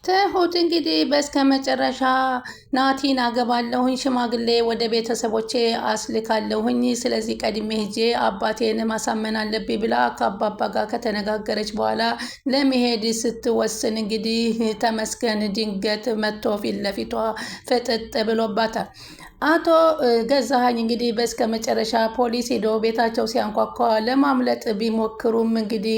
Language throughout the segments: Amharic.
ትሁት እንግዲህ በስከመጨረሻ ናቲን አገባለሁኝ፣ ሽማግሌ ወደ ቤተሰቦቼ አስልካለሁኝ፣ ስለዚህ ቀድሜ ሄጄ አባቴን ማሳመን አለብኝ ብላ ከአባባ ጋር ከተነጋገረች በኋላ ለመሄድ ስትወስን እንግዲህ ተመስገን ድንገት መጥቶ ፊት ለፊቷ ፍጥጥ ብሎባታል። አቶ ገዛሀኝ እንግዲህ በስከ መጨረሻ ፖሊስ ሄዶ ቤታቸው ሲያንኳኳ ለማምለጥ ቢሞክሩም እንግዲህ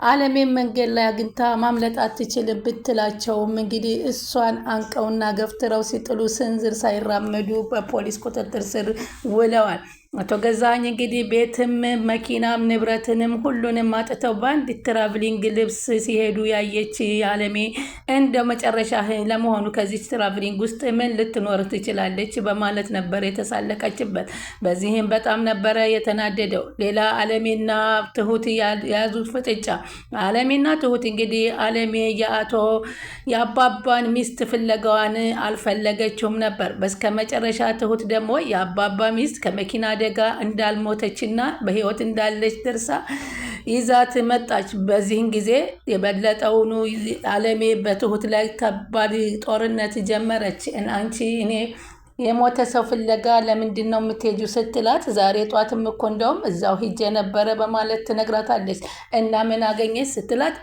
አለሜን መንገድ ላይ አግኝታ ማምለጥ አትችልም ብትላቸውም እንግዲህ እሷን አንቀውና ገፍትረው ሲጥሉ ስንዝር ሳይራመዱ በፖሊስ ቁጥጥር ስር ውለዋል። አቶ ገዛኸኝ እንግዲህ ቤትም መኪናም ንብረትንም ሁሉንም አጥተው በአንድ ትራቭሊንግ ልብስ ሲሄዱ ያየች አለሜ እንደ መጨረሻ ለመሆኑ ከዚች ትራቭሊንግ ውስጥ ምን ልትኖር ትችላለች በማለት ነበር የተሳለቀችበት። በዚህም በጣም ነበረ የተናደደው። ሌላ አለሜና ትሁት የያዙት ፍጥጫ። አለሜና ትሁት እንግዲህ አለሜ የአባባን ሚስት ፍለጋዋን አልፈለገችውም ነበር። በስከ መጨረሻ ትሁት ደግሞ የአባባ ሚስት ከመኪና አደጋ እንዳልሞተችና በህይወት እንዳለች ደርሳ ይዛት መጣች። በዚህን ጊዜ የበለጠውኑ አለሜ በትሁት ላይ ከባድ ጦርነት ጀመረች። አንቺ እኔ የሞተ ሰው ፍለጋ ለምንድን ነው የምትሄጂው ስትላት፣ ዛሬ ጧትም እኮ እንደውም እዛው ሂጄ ነበረ በማለት ትነግራታለች። እና ምን አገኘች ስትላት፣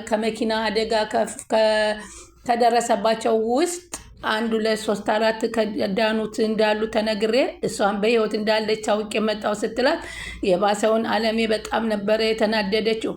ከመኪና አደጋ ከደረሰባቸው ውስጥ 1 2 3 4 ከዳኑት እንዳሉ ተነግሬ እሷን በህይወት እንዳለች አውቄ መጣው ስትላት፣ የባሰውን አለሜ በጣም ነበረ የተናደደችው።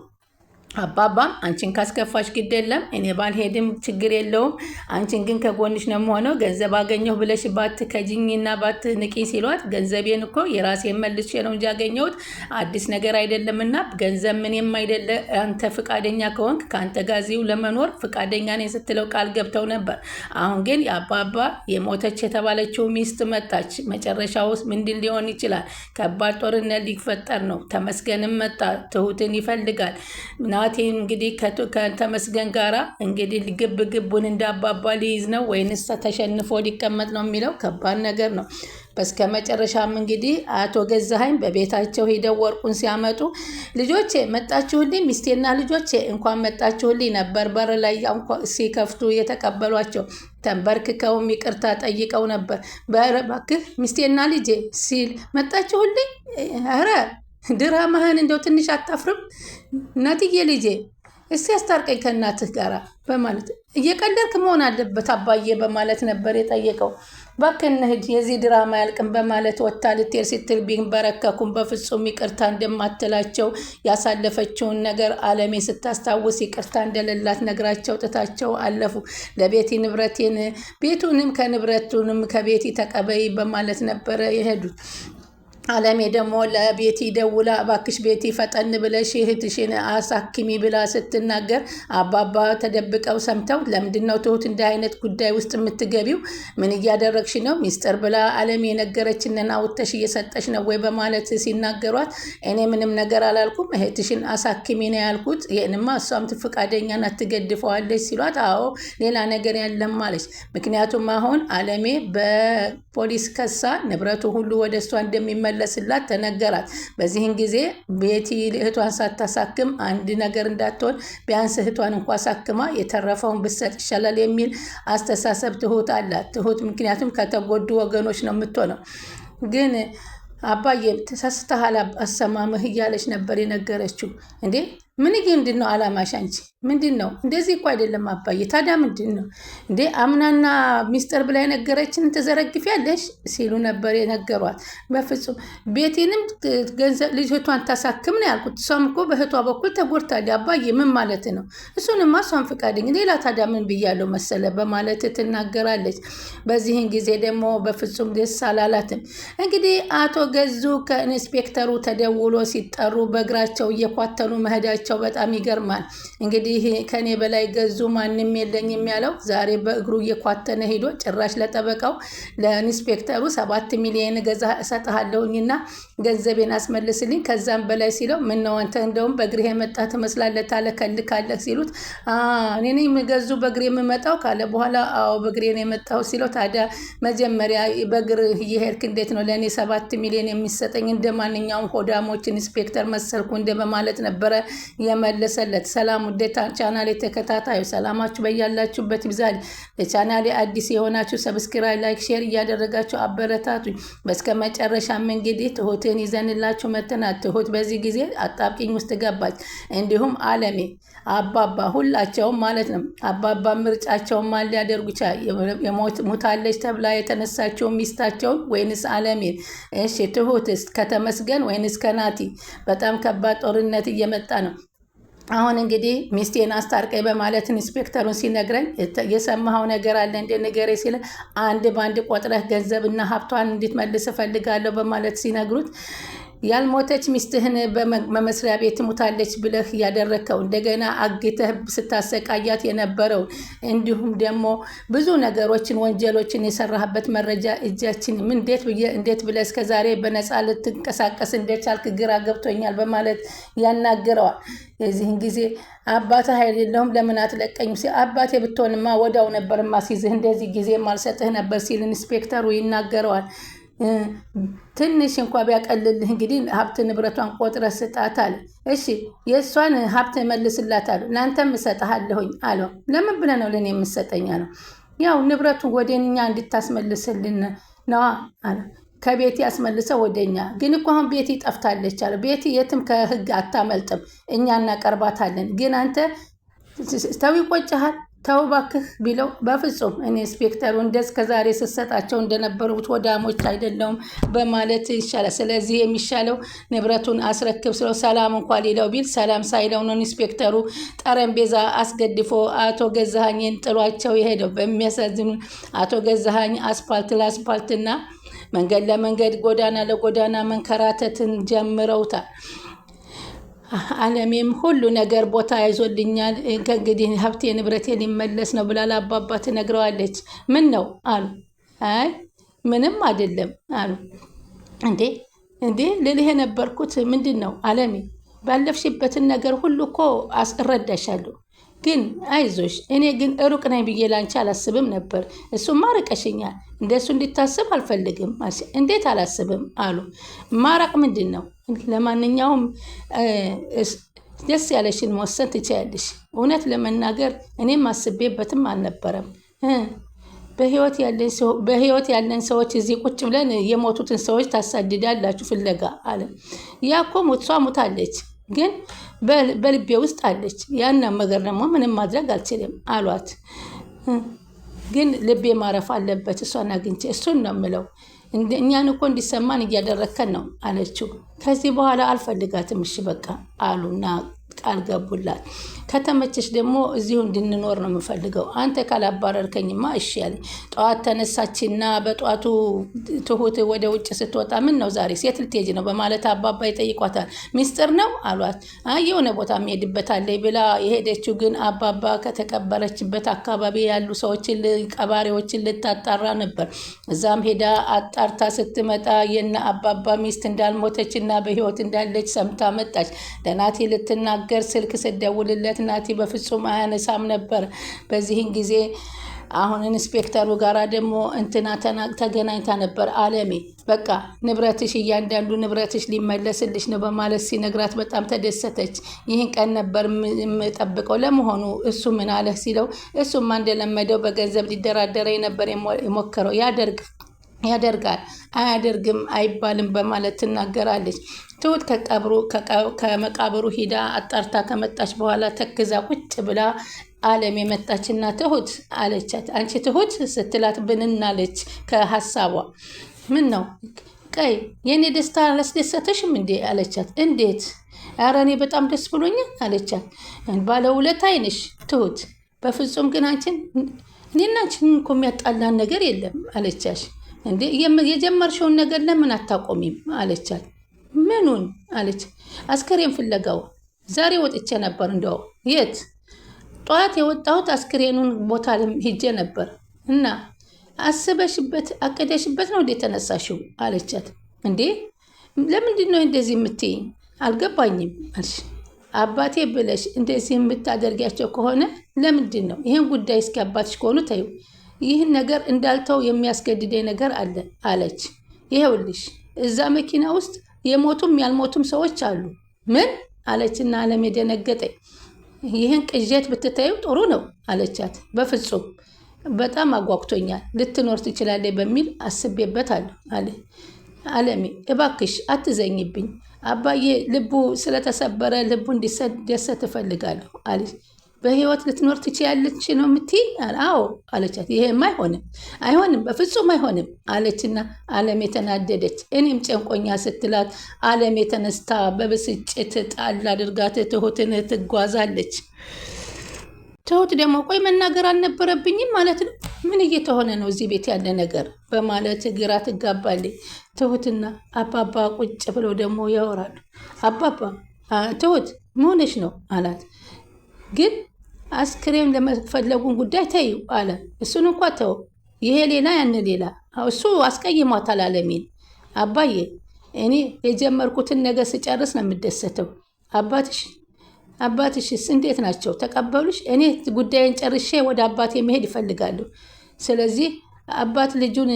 አባባም አንቺን ካስከፋሽ ግድ የለም እኔ ባልሄድም ችግር የለውም፣ አንቺን ግን ከጎንሽ ነው የምሆነው፣ ገንዘብ አገኘሁ ብለሽ ባት ከጅኝና ባት ንቂ ሲሏት፣ ገንዘቤን እኮ የራሴን መልሼ ነው እንጂ ያገኘሁት አዲስ ነገር አይደለምና ገንዘብ ምንም አይደለ፣ አንተ ፍቃደኛ ከሆንክ ከአንተ ጋዚው ለመኖር ፍቃደኛ ነኝ ስትለው ቃል ገብተው ነበር። አሁን ግን የአባባ የሞተች የተባለችው ሚስት መጣች። መጨረሻ ውስጥ ምንድን ሊሆን ይችላል? ከባድ ጦርነት ሊፈጠር ነው። ተመስገንም መጣ፣ ትሁትን ይፈልጋል። ናቲ እንግዲህ ከተመስገን ጋራ እንግዲህ ግብ ግቡን እንዳባባ ሊይዝ ነው ወይንስ ተሸንፎ ሊቀመጥ ነው የሚለው ከባድ ነገር ነው። በስከ መጨረሻም እንግዲህ አቶ ገዛኸኝ በቤታቸው ሂደው ወርቁን ሲያመጡ ልጆቼ መጣችሁልኝ፣ ሚስቴና ልጆቼ እንኳን መጣችሁልኝ ነበር በር ላይ ሲከፍቱ የተቀበሏቸው። ተንበርክከውም ይቅርታ ጠይቀው ነበር። በእባክህ ሚስቴና ልጄ ሲል መጣችሁልኝ፣ ኧረ ድራማህን እንደው ትንሽ አታፍርም? እናትዬ ልጄ እስቲ አስታርቀኝ ከእናትህ ጋራ በማለት እየቀለድክ መሆን አለበት አባዬ በማለት ነበር የጠየቀው። እባክህ እንሂድ የዚህ ድራማ ያልቅም በማለት ወታ ልትሄድ ስትል ቢንበረከኩም በፍጹም ይቅርታ እንደማትላቸው ያሳለፈችውን ነገር አለሜ ስታስታውስ ይቅርታ እንደሌላት ነግራቸው ጥታቸው አለፉ። ለቤቲ ንብረቴን ቤቱንም ከንብረቱንም ከቤቲ ተቀበይ በማለት ነበረ የሄዱት። አለሜ ደግሞ ለቤቲ ደውላ እባክሽ ቤቲ ፈጠን ብለሽ እህትሽን አሳክሚ ብላ ስትናገር አባባ ተደብቀው ሰምተው ለምንድነው ትሁት እንደ አይነት ጉዳይ ውስጥ የምትገቢው? ምን እያደረግሽ ነው? ሚስጥር ብላ አለሜ የነገረችንን አውጥተሽ እየሰጠሽ ነው ወይ በማለት ሲናገሯት፣ እኔ ምንም ነገር አላልኩም እህትሽን አሳክሚ ነው ያልኩት። ይህንማ እሷም ፍቃደኛ ናት ትገድፈዋለች ሲሏት፣ አዎ ሌላ ነገር ያለም አለች። ምክንያቱም አሁን አለሜ በፖሊስ ከሳ ንብረቱ ሁሉ ወደ እሷ እንደሚመለ ለስላት ተነገራት። በዚህን ጊዜ ቤቲ እህቷን ሳታሳክም አንድ ነገር እንዳትሆን ቢያንስ እህቷን እንኳ ሳክማ የተረፈውን ብሰጥ ይሻላል የሚል አስተሳሰብ ትሁት አላት። ትሁት ምክንያቱም ከተጎዱ ወገኖች ነው የምትሆነው። ግን አባዬ ተሳስተሃል አሰማምህ እያለች ነበር የነገረችው። እንዴ ምንድን ነው አላማሽ? አንቺ ምንድን ነው? እንደዚህ እኮ አይደለም አባዬ። ታዲያ ምንድን ነው እንዴ? አምናና ሚስጥር ብላ የነገረችን ትዘረግፊያለሽ ሲሉ ነበር የነገሯት። በፍጹም ቤቴንም ገንዘብ ልጅቷን ታሳክም ነው ያልኩት። እሷም እኮ በእህቷ በኩል ተጎድታለች አባዬ። ምን ማለት ነው? እሱንማ እሷን ፍቃደኝ፣ ሌላ ታዲያ ምን ብያለሁ መሰለ በማለት ትናገራለች። በዚህን ጊዜ ደግሞ በፍጹም ደስ አላላትም። እንግዲህ አቶ ገዙ ከኢንስፔክተሩ ተደውሎ ሲጠሩ በእግራቸው እየኳተኑ መሄዳቸው በጣም ይገርማል። እንግዲህ ከኔ በላይ ገዙ ማንም የለኝም ያለው ዛሬ በእግሩ እየኳተነ ሄዶ ጭራሽ ለጠበቃው ለኢንስፔክተሩ 7 ሚሊዮን ገዛ እሰጥሃለሁኝና ገንዘቤን አስመልስልኝ ከዛም በላይ ሲለው፣ ምነው አንተ እንደውም በእግርህ የመጣ ትመስላለህ ታለከልካለህ ሲሉት፣ እኔ ነኝ ገዙ በእግሬ የምመጣው ካለ በኋላ አዎ በእግሬ ነው የመጣው ሲለው፣ ታዲያ መጀመሪያ በእግር እየሄድክ እንዴት ነው ለእኔ 7 ሚሊዮን የሚሰጠኝ? እንደ ማንኛውም ሆዳሞች ኢንስፔክተር መሰልኩ እንደ በማለት ነበረ የመለሰለት። ሰላም ውዴታ ቻናሌ ተከታታዩ ሰላማችሁ በያላችሁበት ይብዛል። ለቻናሌ አዲስ የሆናችሁ ሰብስክራይብ፣ ላይክ፣ ሼር እያደረጋችሁ አበረታቱኝ። በስከ መጨረሻም እንግዲህ ትሁትን ይዘንላችሁ መጥተናል። ትሁት በዚህ ጊዜ አጣብቂኝ ውስጥ ገባች። እንዲሁም አለሜ አባባ ሁላቸውም ማለት ነው። አባባ ምርጫቸውን ማን ሊያደርጉ ሞታለች ተብላ የተነሳቸው ሚስታቸውን ወይንስ አለሜን? እሺ ትሁትስ ከተመስገን ወይንስ ከናቲ? በጣም ከባድ ጦርነት እየመጣ ነው። አሁን እንግዲህ ሚስቴን አስታርቀኝ በማለት ኢንስፔክተሩን ሲነግረኝ የሰማኸው ነገር አለ እንደ ንገሬ ሲለ አንድ በአንድ ቆጥረህ ገንዘብና ሀብቷን እንድትመልስ እፈልጋለሁ በማለት ሲነግሩት ያልሞተች ሚስትህን በመስሪያ ቤት ሙታለች ብለህ ያደረከው እንደገና አግተህ ስታሰቃያት የነበረው እንዲሁም ደግሞ ብዙ ነገሮችን ወንጀሎችን የሰራህበት መረጃ እጃችን እንዴት ብለህ እስከዛሬ በነፃ ልትንቀሳቀስ እንደቻልክ ግራ ገብቶኛል በማለት ያናግረዋል። የዚህን ጊዜ አባትህ አይደለሁም ለምን አትለቀኝም? አባቴ ብትሆንማ ወዳው ነበር ማስይዝህ እንደዚህ ጊዜ ማልሰጥህ ነበር ሲል ኢንስፔክተሩ ይናገረዋል። ትንሽ እንኳ ቢያቀልልህ እንግዲህ ሀብት ንብረቷን ቆጥረህ ስጣት አለ። እሺ የእሷን ሀብት መልስላት አለ። ለአንተም እሰጥሃለሁኝ አለው። ለምን ብለህ ነው ለእኔ የምሰጠኝ አለው። ያው ንብረቱን ወደኛ እንድታስመልስልን ነዋ አለ። ከቤት ያስመልሰው ወደኛ። ግን እኮ አሁን ቤቲ ጠፍታለች አለ። ቤቲ የትም ከህግ አታመልጥም፣ እኛ እናቀርባታለን። ግን አንተ ተው ይቆጭሃል ተው እባክህ ቢለው በፍጹም እኔ ኢንስፔክተሩ ከዛሬ ስሰጣቸው እንደነበሩት ወዳሞች አይደለውም በማለት ይሻላል። ስለዚህ የሚሻለው ንብረቱን አስረክብ ስለው ሰላም እንኳን ሊለው ቢል ሰላም ሳይለው ነው ኢንስፔክተሩ ጠረጴዛ አስገድፎ አቶ ገዛኸኝን ጥሏቸው የሄደው። በሚያሳዝኑ አቶ ገዛኸኝ አስፓልት ለአስፓልትና መንገድ ለመንገድ ጎዳና ለጎዳና መንከራተትን ጀምረውታል። አለሜም ሁሉ ነገር ቦታ ይዞልኛል ከእንግዲህ ሀብቴ ንብረቴ ሊመለስ ነው ብላ ለአባባ ትነግረዋለች። ምን ነው አሉ። አይ ምንም አይደለም አሉ። እንዴ ልልህ የነበርኩት ምንድን ነው አለሜ? ባለፍሽበትን ነገር ሁሉ እኮ እረዳሻለሁ፣ ግን አይዞሽ። እኔ ግን ሩቅ ነኝ ብዬ ላንቺ አላስብም ነበር። እሱማ ርቀሽኛል፣ እንደሱ እንዲታስብ አልፈልግም። እንዴት አላስብም አሉ። ማራቅ ምንድን ነው? ለማንኛውም ደስ ያለሽን መወሰን ትችያለሽ። እውነት ለመናገር እኔም አስቤበትም አልነበረም። በህይወት ያለን ሰዎች እዚህ ቁጭ ብለን የሞቱትን ሰዎች ታሳድዳላችሁ ፍለጋ አለ። ያኮ እሷ ሙታለች፣ ግን በልቤ ውስጥ አለች። ያን ነገር ደግሞ ምንም ማድረግ አልችልም አሏት። ግን ልቤ ማረፍ አለበት እሷን አግኝቼ፣ እሱን ነው የምለው። እኛን እኮ እንዲሰማን እያደረከን ነው አለችው። ከዚህ በኋላ አልፈልጋትም እሺ በቃ አሉና ቃል ገቡላት። ከተመቸሽ ደግሞ እዚሁ እንድንኖር ነው የምፈልገው፣ አንተ ካላባረርከኝማ እሺ ያለኝ። ጠዋት ተነሳችና በጠዋቱ ትሁት ወደ ውጭ ስትወጣ ምን ነው ዛሬ ሴት ልትሄጂ ነው በማለት አባባ ይጠይቋታል። ሚስጥር ነው አሏት። የሆነ ቦታ የምሄድበት አለኝ ብላ የሄደችው ግን አባባ ከተቀበረችበት አካባቢ ያሉ ሰዎችን ቀባሪዎችን ልታጣራ ነበር። እዛም ሄዳ አጣርታ ስትመጣ የነ አባባ ሚስት እንዳልሞተችና በህይወት እንዳለች ሰምታ መጣች። ለናቲ ልትናገር ስልክ ስደውልለት ናቲ በፍጹም አያነሳም ነበር። በዚህን ጊዜ አሁን ኢንስፔክተሩ ጋራ ደግሞ ተገናኝታ ነበር አለሜ። በቃ ንብረትሽ እያንዳንዱ ንብረትሽ ሊመለስልሽ ነው በማለት ሲነግራት በጣም ተደሰተች። ይህን ቀን ነበር የምጠብቀው። ለመሆኑ እሱ ምን አለህ ሲለው እሱማ እንደለመደው በገንዘብ ሊደራደረኝ ነበር የሞከረው። ያደርጋል አያደርግም አይባልም በማለት ትናገራለች። ትሁት ከመቃብሩ ሂዳ አጣርታ ከመጣች በኋላ ተክዛ ቁጭ ብላ አለም የመጣችና ትሁት አለቻት። አንቺ ትሁት ስትላት ብንናለች ከሀሳቧ። ምን ነው ቀይ የኔ ደስታ አላስደሰተሽም እንዴ አለቻት። እንዴት? ኧረ እኔ በጣም ደስ ብሎኛል አለቻት። ባለውለታዬ ነሽ ትሁት። በፍጹም ግን እኔና አንቺን እኮ የሚያጣላን ነገር የለም አለቻሽ። እንዴ የጀመርሽውን ነገር ለምን አታቆሚም አለቻት። ምኑን አለች። አስከሬን ፍለጋው ዛሬ ወጥቼ ነበር። እንደው የት? ጠዋት የወጣሁት አስከሬኑን ቦታ ሄጄ ነበር። እና አስበሽበት አቀደሽበት ነው እንዴ ተነሳሽው አለቻት። እንዴ ለምንድን ነው እንደዚህ የምትይኝ? አልገባኝም አለች። አባቴ ብለሽ እንደዚህ የምታደርጊያቸው ከሆነ ለምንድን ነው? ይህን ጉዳይ እስኪ አባትሽ ከሆኑ ተዩ። ይህን ነገር እንዳልተው የሚያስገድደኝ ነገር አለ አለች። ይኸውልሽ እዛ መኪና ውስጥ የሞቱም ያልሞቱም ሰዎች አሉ። ምን አለችና አለም የደነገጠ ይህን ቅዠት ብትታዩ ጥሩ ነው አለቻት። በፍጹም በጣም አጓጉቶኛል፣ ልትኖር ትችላለች በሚል አስቤበታለሁ አለ። አለሜ እባክሽ አትዘኝብኝ፣ አባዬ ልቡ ስለተሰበረ ልቡ እንዲደሰት እፈልጋለሁ አለች። በህይወት ልትኖር ትችያለች ነው የምትይ? አዎ አለቻት። ይሄም አይሆንም፣ በፍጹም አይሆንም አለችና አለም የተናደደች። እኔም ጨንቆኛ ስትላት አለም የተነስታ በብስጭት ጣል አድርጋት ትሁትን ትጓዛለች። ትሁት ደግሞ ቆይ መናገር አልነበረብኝም ማለት ነው? ምን እየተሆነ ነው እዚህ ቤት ያለ ነገር በማለት ግራ ትጋባለች። ትሁትና አባባ ቁጭ ብለው ደግሞ ያወራሉ። አባባ ትሁት መሆነች ነው አላት። ግን አስክሬም ለመፈለጉን ጉዳይ ተይው አለ። እሱን እንኳ ተው፣ ይሄ ሌላ ያን ሌላ፣ እሱ አስቀይሟታል አለሜን። አባዬ እኔ የጀመርኩትን ነገር ስጨርስ ነው የምደሰተው። አባትሽስ እንዴት ናቸው? ተቀበሉሽ? እኔ ጉዳይን ጨርሼ ወደ አባቴ መሄድ ይፈልጋሉ። ስለዚህ አባት ልጁን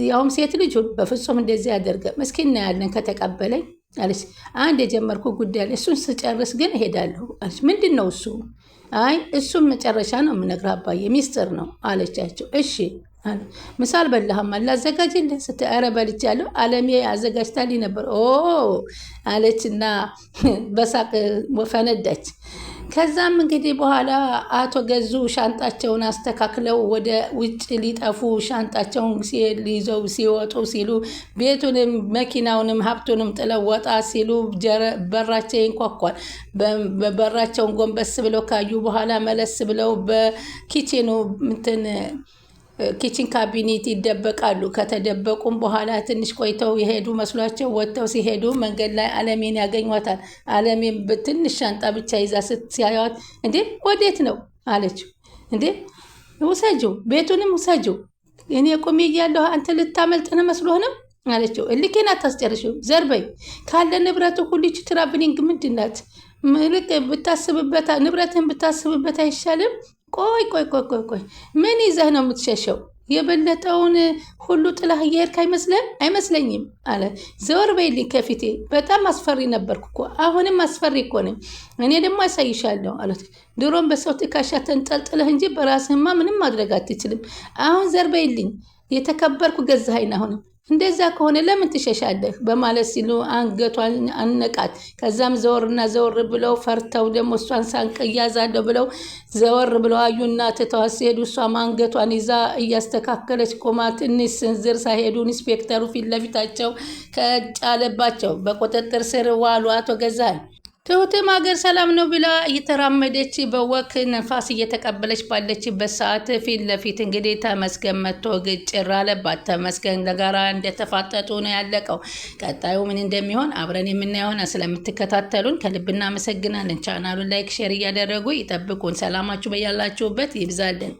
ያውም ሴት ልጁን በፍጹም እንደዚህ ያደርገ እስኪ እናያለን ከተቀበለኝ አለች። አንድ የጀመርኩ ጉዳይ አለ፣ እሱን ስጨርስ ግን እሄዳለሁ አለች። ምንድን ነው እሱ? አይ እሱም መጨረሻ ነው የምነግርህ አባዬ፣ ሚስጥር ነው አለቻቸው። እሺ ምሳ አልበላህም አላዘጋጅልህ ስትል ኧረ በልቻለሁ አለሜ አዘጋጅታልኝ ነበር አለችና በሳቅ ፈነዳች። ከዛም እንግዲህ በኋላ አቶ ገዙ ሻንጣቸውን አስተካክለው ወደ ውጭ ሊጠፉ ሻንጣቸውን ይዘው ሲወጡ ሲሉ ቤቱንም መኪናውንም ሀብቱንም ጥለው ወጣ ሲሉ በራቸው ይንኳኳል። በበራቸውን ጎንበስ ብለው ካዩ በኋላ መለስ ብለው በኪችኑ ኪችን ካቢኔት ይደበቃሉ። ከተደበቁም በኋላ ትንሽ ቆይተው የሄዱ መስሏቸው ወጥተው ሲሄዱ መንገድ ላይ አለሜን ያገኟታል። አለሜን በትንሽ ሻንጣ ብቻ ይዛ ሲያዩት እንዴ ወዴት ነው አለችው። እንዴ ውሰጂው፣ ቤቱንም ውሰጂው፣ እኔ ቁሚ እያለሁ አንተ ልታመልጥን መስሎህ ነው አለችው። እልኬን አታስጨርሽው፣ ዘርበኝ ካለ ንብረቱ ሁሉ ትራቭሊንግ ምንድን ናት? ምልክ ብታስብበት ንብረትን ብታስብበት አይሻልም? ቆይ ምን ይዘህ ነው የምትሸሸው? የበለጠውን ሁሉ ጥላህ እየሄድክ አይመስለኝም አለ። ዘወር በይልኝ ከፊቴ፣ በጣም አስፈሪ ነበርኩ እኮ፣ አሁንም አስፈሪ እኮ ነኝ። እኔ ደግሞ አሳይሻለሁ አለት። ድሮም በሰው ትከሻ ተንጠልጥለህ እንጂ በራስህማ ምንም ማድረግ አትችልም። አሁን ዘር በይልኝ፣ የተከበርኩ ገዛኸኝ። አሁንም እንደዛ ከሆነ ለምን ትሸሻለህ? በማለት ሲሉ አንገቷን አነቃት። ከዛም ዘወርና ዘወር ብለው ፈርተው ደግሞ እሷን ሳንቅ እያዛለሁ ብለው ዘወር ብለው አዩና ትተዋት ሲሄዱ እሷም አንገቷን ይዛ እያስተካከለች ቆማ ትንሽ ስንዝር ሳይሄዱ ኢንስፔክተሩ ፊት ለፊታቸው ከጫለባቸው በቁጥጥር ስር ዋሉ አቶ ገዛኸኝ። ትሁትም ሀገር ሰላም ነው ብላ እየተራመደች በወክ ነፋስ እየተቀበለች ባለችበት ሰዓት ፊት ለፊት እንግዲህ ተመስገን መጥቶ ግጭር አለባት። ተመስገን ለጋራ እንደተፋጠጡ ነው ያለቀው። ቀጣዩ ምን እንደሚሆን አብረን የምናየው ስለምትከታተሉን ከልብ እናመሰግናለን። ቻናሉን ላይክ፣ ሼር እያደረጉ ይጠብቁን። ሰላማችሁ በያላችሁበት ይብዛልን።